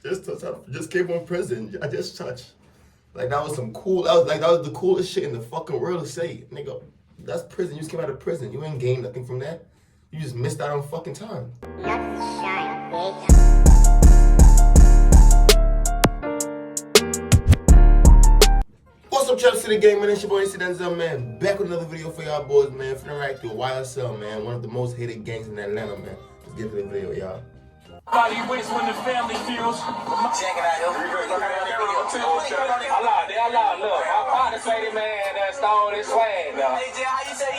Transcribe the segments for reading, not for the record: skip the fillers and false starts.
Just came from prison. I just touched. Like that was some cool. That was the coolest shit in the fucking world to say, nigga. That's prison. You just came out of prison. You ain't gained nothing from that. You just missed out on fucking time. What's up, Trap City Gang, man? It's your boy Danzel, man. Back with another video for y'all boys, man. Finna react to YSL, man. One of the most hated gangs in Atlanta, man. Let's get to the video, y'all. Body waits when the family feels. Check it out, yo. I lied. Look, my partner say the man that stole his swag, though. Hey, Jay, how you say he?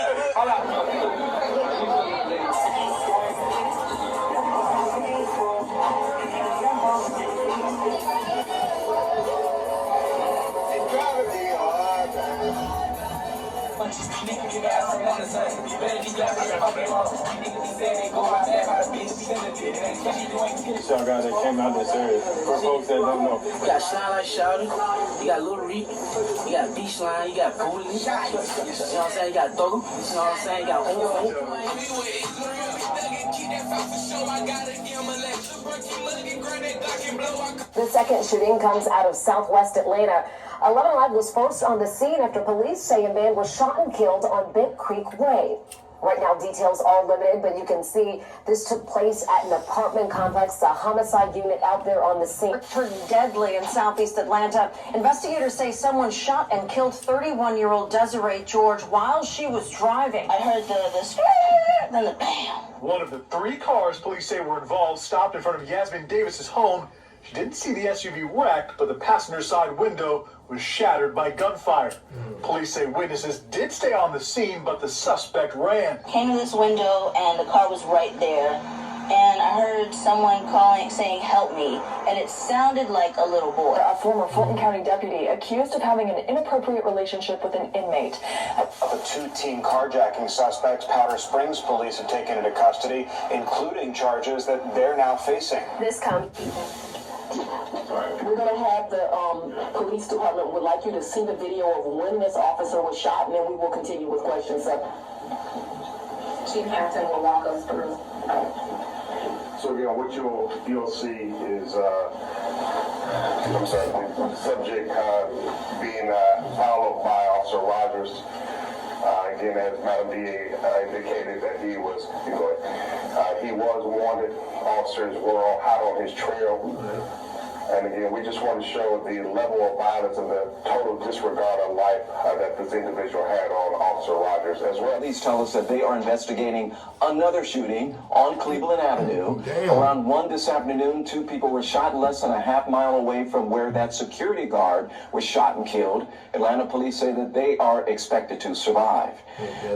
Y'all guys that came out this area. For folks that don't know. You got Shine Like Shouty, you got Lil Rico, you got Beach Line, you got Booty, you know what I'm saying? You got Dogo, you know what I'm saying? You got The second shooting comes out of southwest Atlanta. 11 Live was first on the scene after police say a man was shot and killed on Bent Creek Way. Right now, details are limited, but you can see this took place at an apartment complex. The homicide unit out there on the scene turned deadly in southeast Atlanta. Investigators say someone shot and killed 31-year-old Desiree George while she was driving. I heard the then the bam. One of the 3 cars police say were involved stopped in front of Yasmin Davis's home. She didn't see the SUV wrecked, but the passenger side window was shattered by gunfire. Police say witnesses did stay on the scene, but the suspect ran. Came to this window and the car was right there. And I heard someone calling, saying, "Help me." And it sounded like a little boy. A former Fulton County deputy accused of having an inappropriate relationship with an inmate. Of the 2-team carjacking suspects, Powder Springs police have taken into custody, including charges that they're now facing. This comes. We're going to have the police department would like you to see the video of when this officer was shot, and then we will continue with questions. So Chief Hampton will walk us through. So again, what you'll see is the subject being followed by Officer Rogers. Again, as Madam DA indicated that he was wanted. Officers were hot on his trail. And again, we just want to show the level of violence and the total disregard of life that this individual had on Officer Rogers as well. Police tell us that they are investigating another shooting on Cleveland Avenue. Around 1 this afternoon, 2 people were shot less than a half mile away from where that security guard was shot and killed. Atlanta police say that they are expected to survive.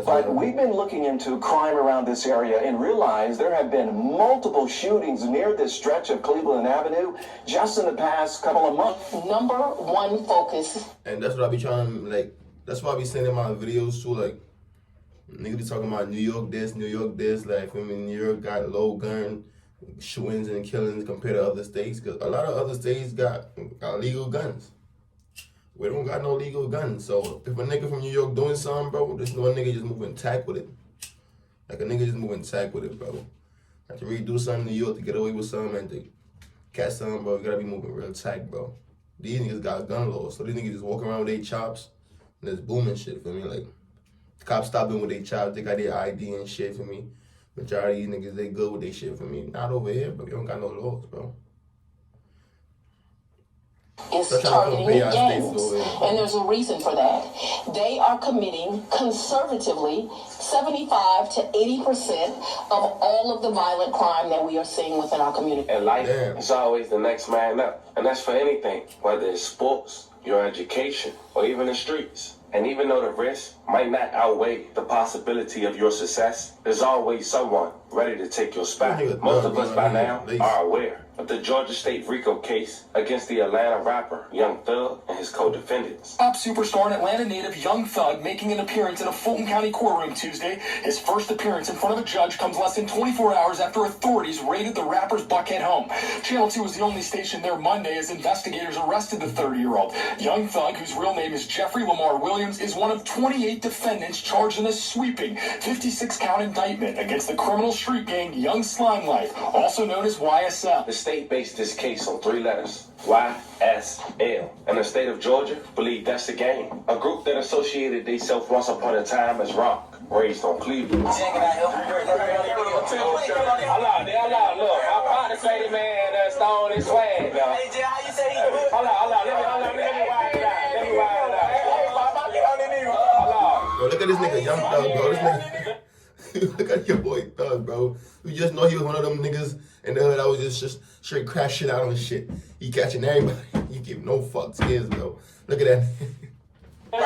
But we've been looking into crime around this area and realized there have been multiple shootings near this stretch of Cleveland Avenue just in the past couple of months. Number one focus. And that's what I be trying to, that's why I be saying in my videos too, niggas be talking about New York this, like, New York got low gun shootings and killings compared to other states, because a lot of other states got legal guns. We don't got no legal guns, so if a nigga from New York doing something, bro, there's no nigga just moving tack with it. Like a nigga just moving tack with it, bro. Have to really do something in New York to get away with something and to catch something, bro. You gotta be moving real tight, bro. These niggas got gun laws, so these niggas just walk around with their chops and just booming shit, for me. Like, the cops stop them with their chops, they got their ID and shit, for me. Majority of these niggas, they good with their shit, for me. Not over here, but we don't got no laws, bro. Is targeting gangs, and there's a reason for that. They are committing conservatively 75 to 80% of all of the violent crime that we are seeing within our community. And life is always the next man up, and that's for anything, whether it's sports, your education, or even the streets. And even though the risk might not outweigh the possibility of your success, there's always someone ready to take your spot. Most of us by now are aware of the Georgia State Rico case against the Atlanta rapper Young Thug and his co-defendants. Pop superstar and Atlanta native Young Thug making an appearance in a Fulton County courtroom Tuesday. His first appearance in front of a judge comes less than 24 hours after authorities raided the rapper's Buckhead home. Channel 2 was the only station there Monday as investigators arrested the 30-year-old. Young Thug, whose real name is Jeffrey Lamar Williams, is one of 28 defendants charged in a sweeping 56-count indictment against the criminal street gang Young Slime Life, also known as YSL. state based this case on 3 letters. YSL. And the state of Georgia believe that's the game. A group that associated themselves once upon a time as rock, raised on Cleveland. Look, my partner say the man stole his swag, though. Hey, Jay, how you say he? Hold on, let me wild it out. Bro, look at this nigga, Young Thug, bro. This nigga, look at your boy Thug, bro. You just know he was one of them niggas in the hood that was just straight crash shit out on shit. He catching everybody. He give no fucks, kids, bro. Look at that. He the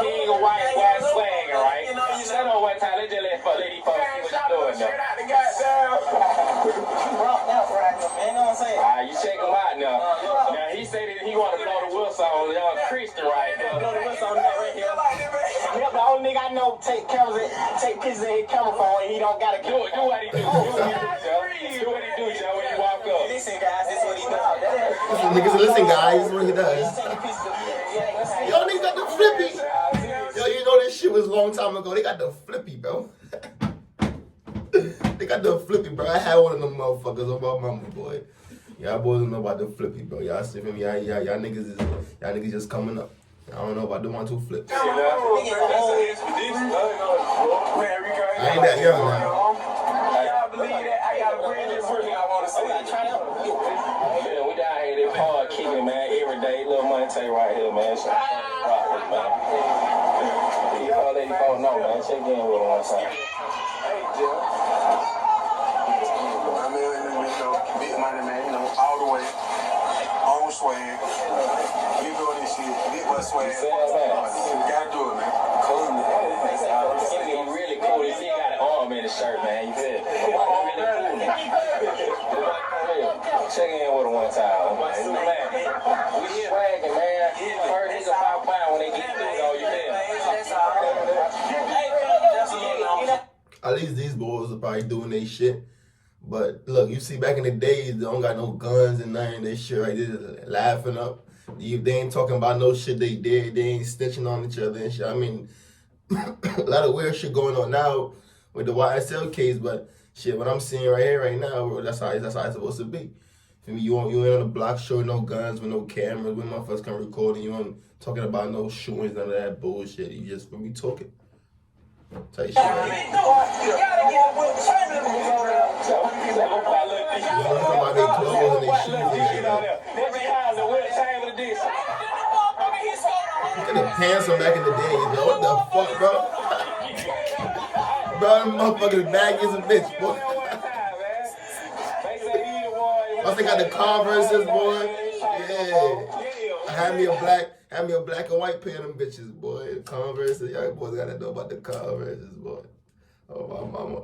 king of white swagger, right? Shut up one time, let's just let lady folks see what you doing now. You check him out now. Now he said that he want to blow the whistle on young Christian right now. Blow the whistle on that right here. Yep, the only nigga I know take pictures of his camera phone and he don't gotta do it. Do what he do. Do what he do, Joe, when you walk up. Listen, guys, this is what he does. Listen, guys, this is what he does. Yo, they got the flippy. Yo, you know this shit was a long time ago. They got the flippy, bro. They got the flippy, bro. I had one of them motherfuckers on my mama, boy. Y'all boys don't know about the flippy, bro. Y'all see me? Y'all niggas just coming up. I don't know about the 1-2 flip. I ain't that young now. Y'all believe that? I got a brand new version I want to see. Yeah, we down here, they hard kicking, man. Every day, little money take right here, man. So, rock, man. Y'all lady folks know, man. Check in with them one time. Hey, Jill. I mean, big money, man, all the way. On swag. You doing this shit. Big boy swag. Gotta do it, man. Cool. He really cool. He still got an arm in his shirt, man. You feel me? Check in with him one time. Man, we swagging, man. First, he's a pop pound when they get through, though. You feel me? At least these boys are probably doing their shit. But look, you see back in the days, they don't got no guns and nothing. They shit right there, just laughing up. They ain't talking about no shit they did. They ain't snitching on each other and shit. I mean, a lot of weird shit going on now with the YSL case. But shit, what I'm seeing right here, right now, bro, that's how it's supposed to be. You ain't on the block showing no guns with no cameras. When motherfuckers come recording, you ain't talking about no shootings, none of that bullshit. You just be talking. Type shit. Right? About their clothes and their shoes and shit. Look at the pants from back in the day, bro. What the fuck, bro? Bro, them motherfuckers baggy as a bitch, boy. Once they got the Converses, boy. Yeah. Hand me a black and white pair of them bitches, boy. Converses, y'all boys gotta know about the Converses, boy. Oh, my mama.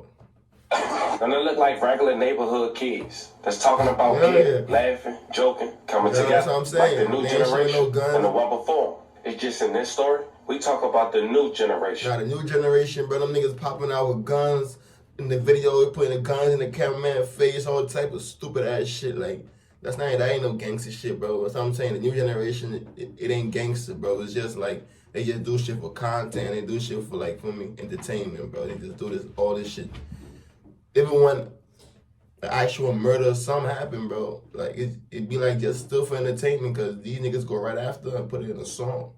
And they look like regular neighborhood kids that's talking about kids, laughing, joking, coming together. That's what I'm saying. Like the new generation and the one before. It's just in this story, we talk about the new generation. Now, the new generation, bro, them niggas popping out with guns in the video, putting the guns in the cameraman's face, all type of stupid ass shit. Like, that ain't no gangster shit, bro. That's what I'm saying. The new generation, it ain't gangster, bro. It's just like, they just do shit for content. They do shit for, like, for me, entertainment, bro. They just do all this shit. Even when the actual murder or something happen, bro, like it be like just still for entertainment because these niggas go right after and put it in a song.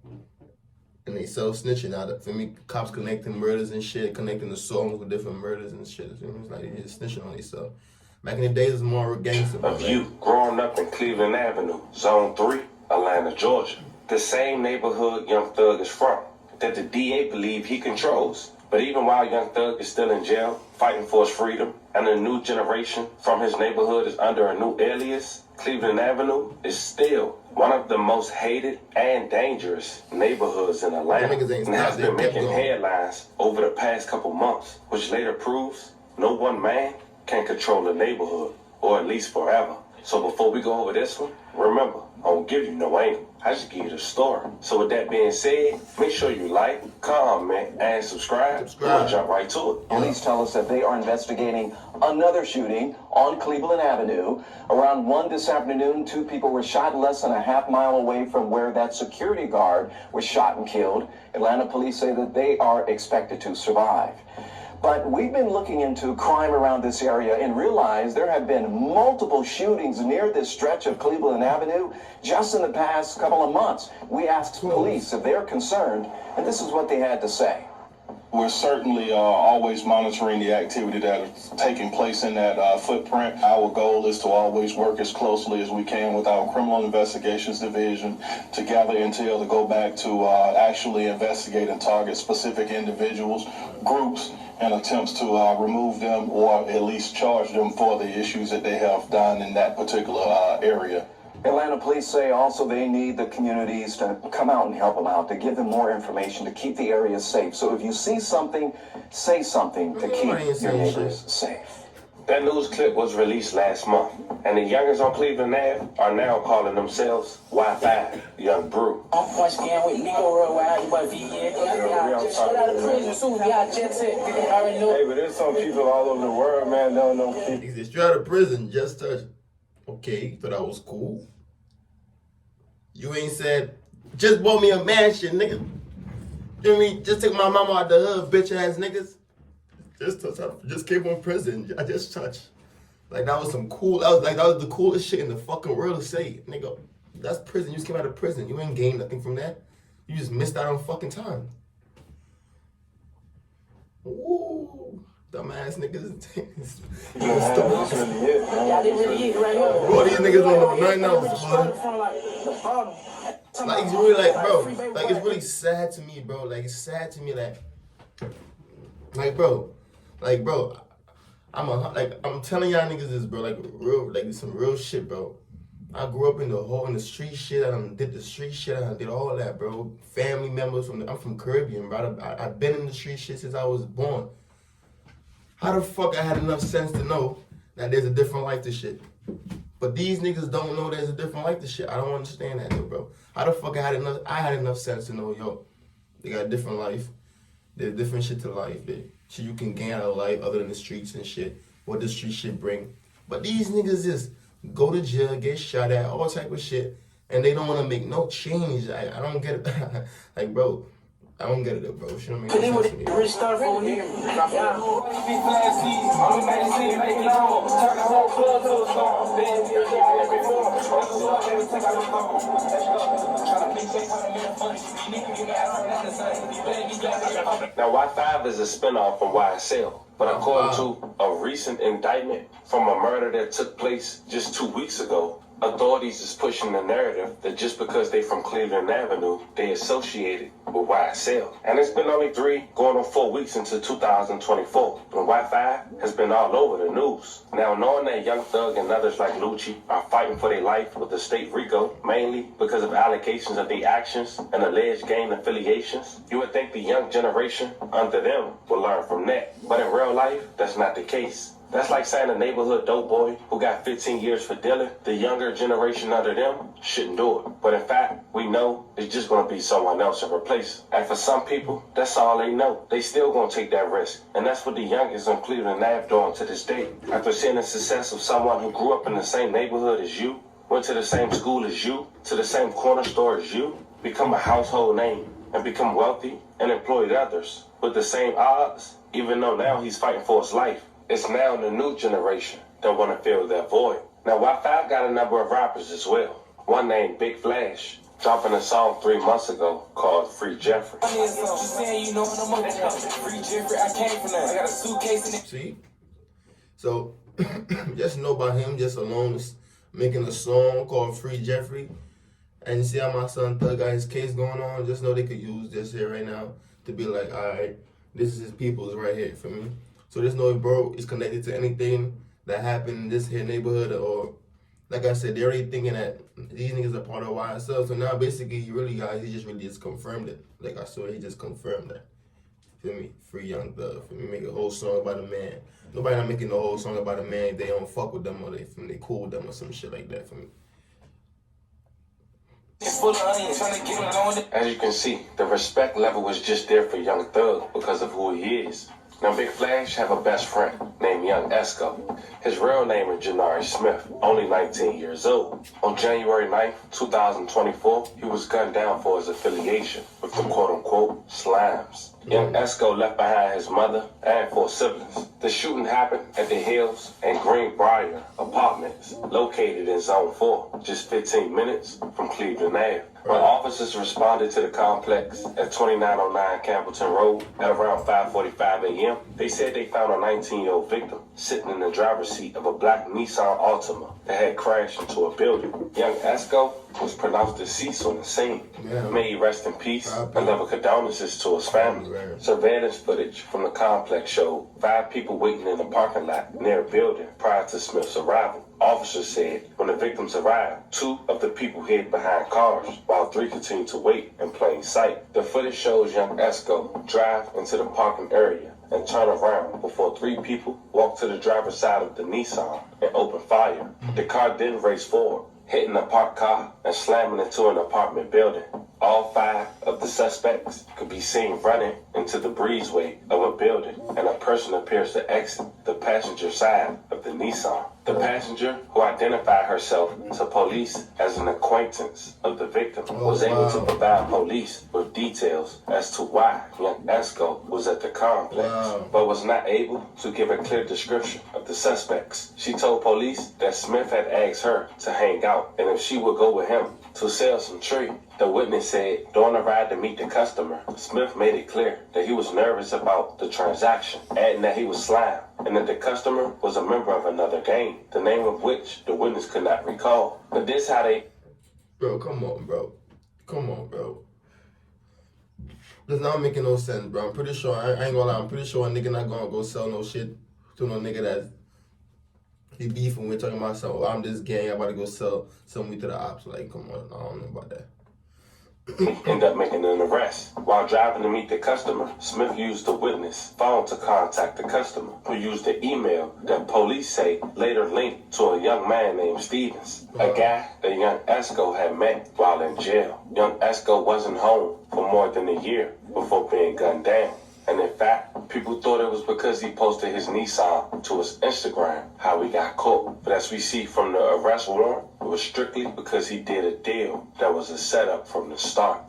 And they self-snitching out of, for me, cops connecting murders and shit, connecting the songs with different murders and shit. It's like they just snitching on themselves. Back in the days, it was more gangster. Of you growing up in Cleveland Avenue, Zone 3, Atlanta, Georgia. The same neighborhood Young Thug is from, that the DA believe he controls. But even while Young Thug is still in jail, fighting for his freedom, and a new generation from his neighborhood is under a new alias, Cleveland Avenue is still one of the most hated and dangerous neighborhoods in Atlanta, and has been making headlines over the past couple months, which later proves no one man can control the neighborhood, or at least forever. So before we go over this one, remember, I don't give you no angle. I just give you the story. So with that being said, make sure you like, comment, and subscribe. We'll jump right to it. Police tell us that they are investigating another shooting on Cleveland Avenue. Around 1 this afternoon, 2 people were shot less than a half mile away from where that security guard was shot and killed. Atlanta police say that they are expected to survive. But we've been looking into crime around this area and realized there have been multiple shootings near this stretch of Cleveland Avenue just in the past couple of months. We asked police if they're concerned, and this is what they had to say. We're certainly always monitoring the activity that is taking place in that footprint. Our goal is to always work as closely as we can with our Criminal Investigations Division to gather intel to go back to actually investigate and target specific individuals, groups, and attempts to remove them or at least charge them for the issues that they have done in that particular area. Atlanta police say also they need the communities to come out and help them out, to give them more information, to keep the area safe. So if you see something, say something to keep your neighbors safe. That news clip was released last month, and the youngers on Cleveland Ave are now calling themselves Y5 Young Brew. I'm once again with Rico real wild, but straight out of prison soon, y'all jet set. Hey, but there's some people all over the world, man, don't know people. He's straight out of prison, just touched. Okay, you thought that was cool? You ain't said, just bought me a mansion, nigga. You know what I mean? Just took my mama out the hood, bitch ass niggas. Just came from prison. I just touched. Like that was some cool. That was the coolest shit in the fucking world to say, nigga. That's prison. You just came out of prison. You ain't gained nothing from that. You just missed out on fucking time. Ooh, dumbass niggas. Y'all didn't really eat right here. Bro, these niggas don't know nothing else. Like it's really like, bro. Like it's really sad to me, bro. Like it's sad to me, bro. I'm telling y'all niggas this, bro. Like some real shit, bro. I grew up in the street shit. I done did the street shit. I done did all that, bro. Family members I'm from Caribbean, bro. I've been in the street shit since I was born. How the fuck I had enough sense to know that there's a different life to shit? But these niggas don't know there's a different life to shit. I don't understand that, though, bro. How the fuck I had enough sense to know, yo, they got a different life. There's different shit to life. Shit you can gain out of life other than the streets and shit. What the street shit bring. But these niggas just go to jail, get shot at, all type of shit, and they don't want to make no change. I don't get it. Like, bro, I don't get it, bro. Shouldn't make no sense to me. Rich start for me. Now, Y5 is a spinoff from YSL, but according to a recent indictment from a murder that took place just 2 weeks ago, authorities is pushing the narrative that just because they from Cleveland Avenue, they associated with YSL. And it's been only 3 going on 4 weeks into 2024, and Y5 has been all over the news. Now, knowing that Young Thug and others like Lucci are fighting for their life with the state Rico, mainly because of allegations of their actions and alleged gang affiliations, you would think the young generation under them will learn from that. But in real life, that's not the case. That's like saying a neighborhood dope boy who got 15 years for dealing, the younger generation under them shouldn't do it. But in fact, we know it's just going to be someone else to replace. And for some people, that's all they know. They still going to take that risk. And that's what the youngest on Cleveland Ave doing to this day. After seeing the success of someone who grew up in the same neighborhood as you, went to the same school as you, to the same corner store as you, become a household name, and become wealthy and employed others with the same odds, even though now he's fighting for his life. It's now the new generation that want to fill that void. Now, Y5 got a number of rappers as well. One named Big Flash, dropping a song 3 months ago called Free Jeffrey. See? So, just know about him just alone is making a song called Free Jeffrey. And you see how my son Thug got his case going on? Just know they could use this here right now to be like, all right, this is his people's right here for me. So just know if bro is connected to anything that happened in this here neighborhood, or like I said, they're already thinking that these niggas are part of YSL. So now basically he just confirmed it. Like I saw, he just confirmed that. Feel me? Free Young Thug. Feel me? Make a whole song about a man. Nobody not making the whole song about a man if they don't fuck with them or they cool with them or some shit like that for me. As you can see, the respect level was just there for Young Thug because of who he is. Now, Big Flash have a best friend named Young Esco. His real name is Janari Smith, only 19 years old. On January 9th, 2024, he was gunned down for his affiliation with the quote-unquote Slimes. Young Esco left behind his mother and 4 siblings. The shooting happened at the Hills and Greenbrier apartments, located in Zone 4, just 15 minutes from Cleveland Ave. When officers responded to the complex at 2909 Campbellton Road at around 5:45 a.m., they said they found a 19-year-old victim sitting in the driver's seat of a black Nissan Altima that had crashed into a building. Young Esco was pronounced deceased on the scene. May he rest in peace and level condolences to his family. Surveillance footage from the complex showed 5 people waiting in the parking lot near a building prior to Smith's arrival. Officers said when the victims arrived, 2 of the people hid behind cars, while 3 continued to wait in plain sight. The footage shows young Esco drive into the parking area and turn around before 3 people walked to the driver's side of the Nissan and opened fire. The car then raced forward, hitting a parked car and slamming into an apartment building. All 5 of the suspects could be seen running into the breezeway of a building, and a person appears to exit the passenger side of the Nissan. The passenger, who identified herself to police as an acquaintance of the victim, was able to provide police with details as to why young Esco was at the complex, but was not able to give a clear description of the suspects. She told police that Smith had asked her to hang out, and if she would go with him to sell some tree. The witness said during the ride to meet the customer, Smith made it clear that he was nervous about the transaction, adding that he was slimed and that the customer was a member of another gang, the name of which the witness could not recall. But this how they... Bro, come on, bro. Come on, bro. That's not making no sense, bro. I'm pretty sure, I ain't gonna lie, I'm pretty sure a nigga not gonna go sell no shit to no nigga that's he beefing with, talking about something. I'm this gang, I'm about to go sell me to the ops. Like, come on, I don't know about that. End up making an arrest. While driving to meet the customer, Smith used the witness' phone to contact the customer, who used the email that police say later linked to a young man named Stevens, a guy that young Esco had met while in jail. Young Esco wasn't home for more than a year before being gunned down. And in fact, people thought it was because he posted his Nissan to his Instagram how he got caught. But as we see from the arrest warrant, it was strictly because he did a deal that was a setup from the start.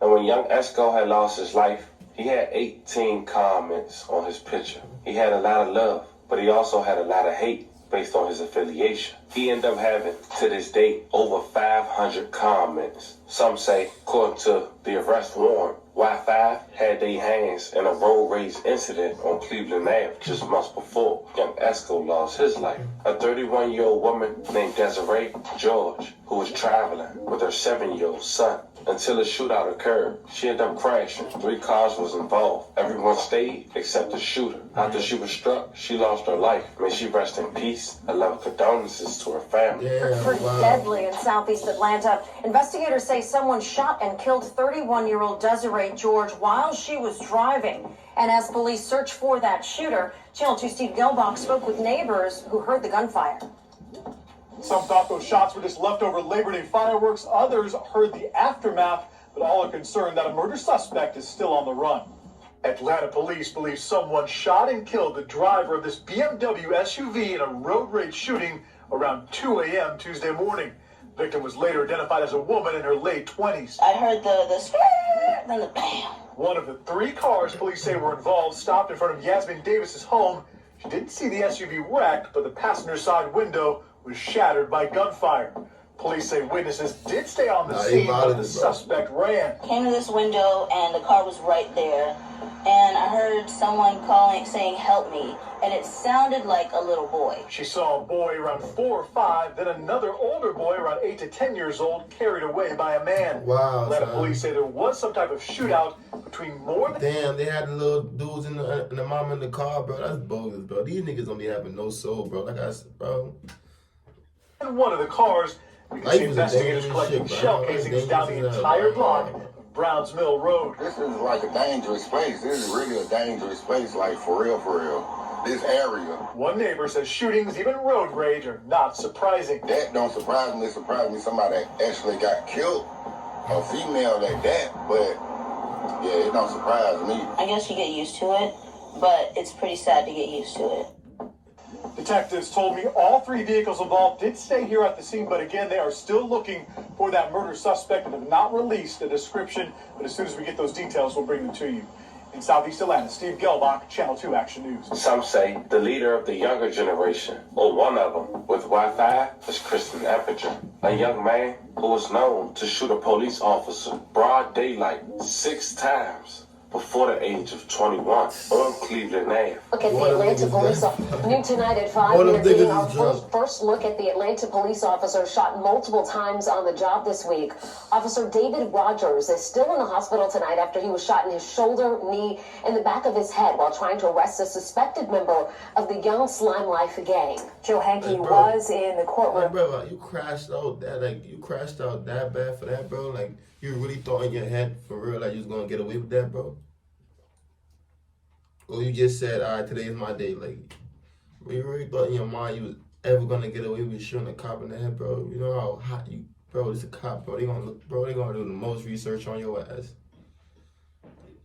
And when young Esco had lost his life, he had 18 comments on his picture. He had a lot of love, but he also had a lot of hate based on his affiliation. He ended up having, to this date, over 500 comments. Some say, according to the arrest warrant, Y5 had their hands in a road rage incident on Cleveland Ave just months before young Esco lost his life. A 31-year-old woman named Desiree George, who was traveling with her 7-year-old son. Until a shootout occurred, she ended up crashing. 3 cars was involved. Everyone stayed except the shooter. After she was struck, she lost her life. May she rest in peace. I love condolences to her family. Pretty deadly in southeast Atlanta. Investigators say someone shot and killed 31-year-old Desiree George while she was driving. And as police search for that shooter, Channel 2 Steve Gelbach spoke with neighbors who heard the gunfire. Some thought those shots were just leftover Labor Day fireworks. Others heard the aftermath, but all are concerned that a murder suspect is still on the run. Atlanta police believe someone shot and killed the driver of this BMW SUV in a road rage shooting around 2 a.m. Tuesday morning. The victim was later identified as a woman in her late 20s. I heard the skirt, then the bam. One of the 3 cars police say were involved stopped in front of Yasmin Davis's home. She didn't see the SUV wrecked, but the passenger side window was shattered by gunfire. Police say witnesses did stay on the scene, but the suspect ran. Came to this window and the car was right there. And I heard someone calling, saying, "Help me." And it sounded like a little boy. She saw a boy around 4 or 5, then another older boy around 8 to 10 years old carried away by a man. Wow. Atlanta police say there was some type of shootout between more than... Damn, they had the little dudes in the mom in the car, bro. That's bogus, bro. These niggas don't be having no soul, bro. Like I said, bro. In one of the cars, you can see investigators collecting shell casings down the entire block. Browns Mill Road. This is like a dangerous place. This is really a dangerous place, like for real, for real. This area. One neighbor says shootings, even road rage, are not surprising. That don't surprise me. It surprised me somebody actually got killed. A female like that, but yeah, it don't surprise me. I guess you get used to it, but it's pretty sad to get used to it. Detectives told me all 3 vehicles involved did stay here at the scene, but again, they are still looking for that murder suspect and have not released a description. But as soon as we get those details, we'll bring them to you. In Southeast Atlanta, Steve Gelbach, Channel 2 Action News. Some say the leader of the younger generation, or one of them, with Wi-Fi, is Christian Eppinger, a young man who was known to shoot a police officer broad daylight 6 times before the age of 21 on Cleveland Ave. Look at the Atlanta police officer. New tonight at 5, we're getting our first look at the Atlanta police officer shot multiple times on the job this week. Officer David Rogers is still in the hospital tonight after he was shot in his shoulder, knee, and the back of his head while trying to arrest a suspected member of the Young Slime Life gang. Joe Hankey was in the courtroom. Hey, bro, you crashed out that bad for that, bro? Like, you really thought in your head, for real, like you was gonna get away with that, bro? Or you just said, all right, today is my day. Like, you really thought in your mind you was ever gonna get away with shooting a cop in the head, bro? You know how hot you, bro, it's a cop, bro. They gonna do the most research on your ass.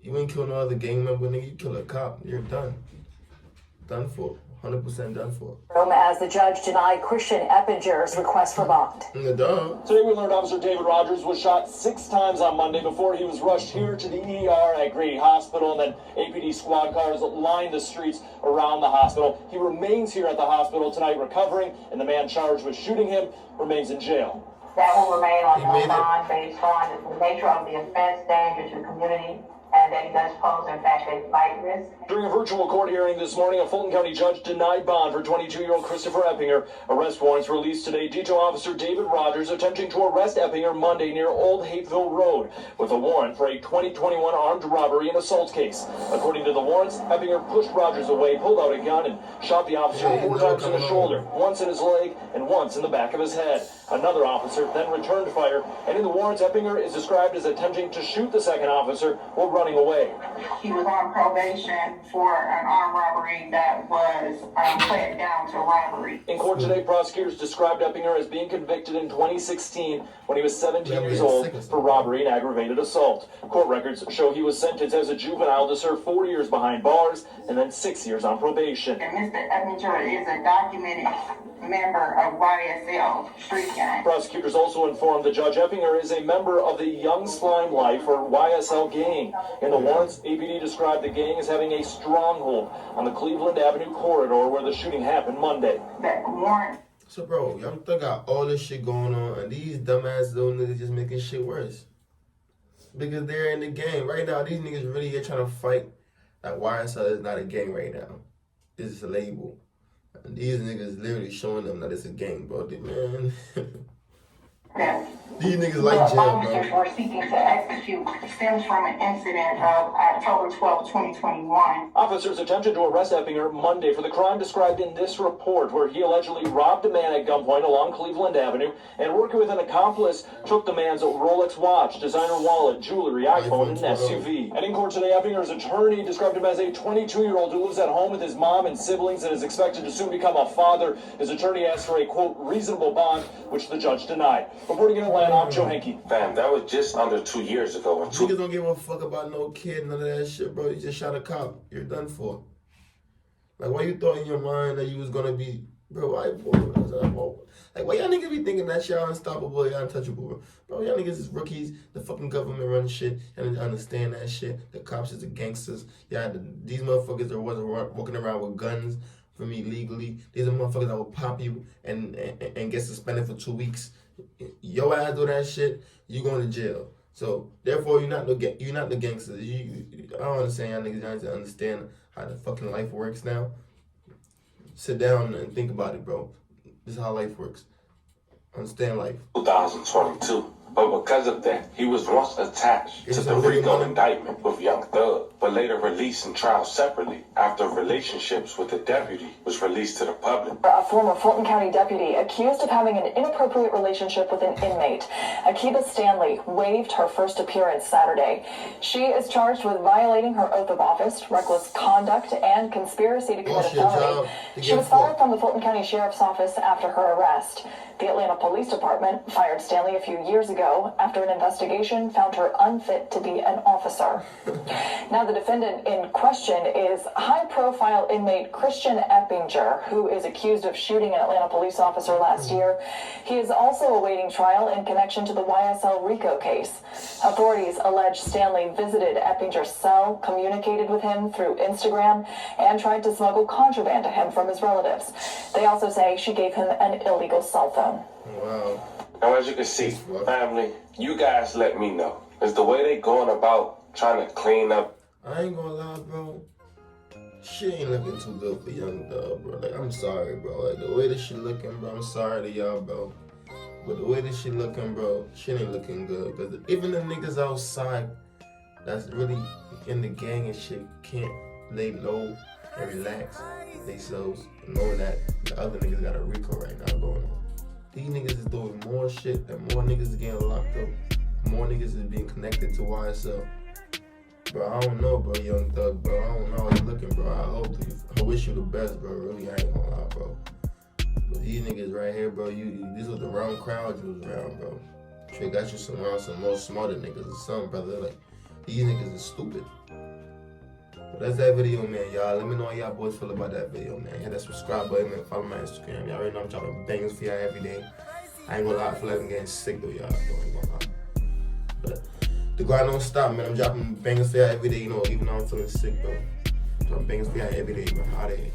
You ain't kill no other gang member, nigga. You kill a cop, you're done. Done for. 100% done for. As the judge denied Christian Eppinger's request for bond. Today we learned Officer David Rogers was shot 6 times on Monday before he was rushed here to the ER at Grady Hospital, and then APD squad cars lined the streets around the hospital. He remains here at the hospital tonight recovering, and the man charged with shooting him remains in jail. That will remain on no bond based on the nature of the offense, danger to the community, and that he does pose, in fact, a flight risk. During a virtual court hearing this morning, a Fulton County judge denied bond for 22-year-old Christopher Eppinger. Arrest warrants released today. Detail Officer David Rogers attempting to arrest Eppinger Monday near Old Hateville Road with a warrant for a 2021 armed robbery and assault case. According to the warrants, Eppinger pushed Rogers away, pulled out a gun, and shot the officer 4 times in the shoulder, once in his leg, and once in the back of his head. Another officer then returned fire, and in the warrants, Eppinger is described as attempting to shoot the second officer while running away. He was on probation for an armed robbery that was played down to robbery. In court today, prosecutors described Eppinger as being convicted in 2016 when he was 17 years old for robbery and aggravated assault. Court records show he was sentenced as a juvenile to serve 4 years behind bars and then 6 years on probation. And Mr. Eppinger is a documented member of YSL Street Gang. Prosecutors also informed the judge Eppinger is a member of the Young Slime Life or YSL gang. In the warrants, APD described the gang as having a stronghold on the Cleveland Avenue corridor where the shooting happened Monday. That warrant. So, bro, y'all still got all this shit going on, and these dumbass little niggas just making shit worse. Because they're in the gang. Right now, these niggas really here trying to fight that YSL is not a gang right now. It's just a label. And these niggas literally showing them that it's a gang, bro. Man. These niggas like jail, officers were seeking to execute stems from an incident of October 12, 2021. Officers attempted to arrest Eppinger Monday for the crime described in this report, where he allegedly robbed a man at gunpoint along Cleveland Avenue and, working with an accomplice, took the man's Rolex watch, designer wallet, jewelry, iPhone, and an SUV. And in court today, Eppinger's attorney described him as a 22-year-old who lives at home with his mom and siblings and is expected to soon become a father. His attorney asked for a, quote, reasonable bond, which the judge denied. Reporting in Atlanta, I'm Joe Hankey. Fam, that was just under 2 years ago. Niggas don't give a fuck about no kid, none of that shit, bro. You just shot a cop. You're done for. Like, why you thought in your mind that you was gonna be, bro, why y'all niggas be thinking that y'all unstoppable, y'all untouchable, bro? Y'all niggas is rookies. The fucking government running shit. Y'all need to understand that shit. The cops is the gangsters. These motherfuckers that wasn't walking around with guns from illegally. These are motherfuckers that will pop you and get suspended for 2 weeks. Your ass do that shit, you going to jail. So therefore, you're not the gangsters. I don't understand y'all niggas. Y'all need to understand how the fucking life works now. Sit down and think about it, bro. This is how life works. Understand life. 2022. But because of that, he was once attached to the Rico indictment with Young Thug, but later released and trial separately after relationships with the deputy was released to the public. A former Fulton County deputy accused of having an inappropriate relationship with an inmate. Akiba Stanley waived her first appearance Saturday. She is charged with violating her oath of office, reckless conduct, and conspiracy to commit a felony. She was fired from the Fulton County Sheriff's Office after her arrest. The Atlanta Police Department fired Stanley a few years ago after an investigation found her unfit to be an officer. Now the defendant in question is high-profile inmate Christian Eppinger, who is accused of shooting an Atlanta police officer last year. He is also awaiting trial in connection to the YSL Rico case. Authorities allege Stanley visited Eppinger's cell, communicated with him through Instagram, and tried to smuggle contraband to him from his relatives. They also say she gave him an illegal cell phone. Wow. Now, as you can see, family, you guys let me know. Is the way they going about trying to clean up? I ain't gonna lie, bro. Shit ain't looking too good for Young Thug, bro. Like, I'm sorry, bro. Like, the way this shit looking, bro, I'm sorry to y'all, bro. But the way this shit looking, bro, shit ain't looking good. Because even the niggas outside that's really in the gang and shit can't lay low and relax themselves, knowing that the other niggas got a Rico right now going on. These niggas is doing more shit and more niggas is getting locked up. More niggas is being connected to YSL. Bro, I don't know, bro, Young Thug, bro. I don't know how you looking, bro. I wish you the best, bro. Really, I ain't gonna lie, bro. But these niggas right here, bro, these was the wrong crowd you was around, bro. They got you around some more smarter niggas or something, brother. Like, these niggas is stupid. But that's that video, man, y'all. Let me know how y'all boys feel about that video, man. Hit that subscribe button, man. Follow my Instagram. Y'all already know I'm dropping bangers for y'all every day. I ain't gonna lie, I feel like I'm getting sick though, y'all. I ain't gonna lie. But the grind don't stop, man. I'm dropping bangers for y'all every day, you know, even though I'm feeling sick, bro. I'm dropping bangers for y'all every day, bro. How they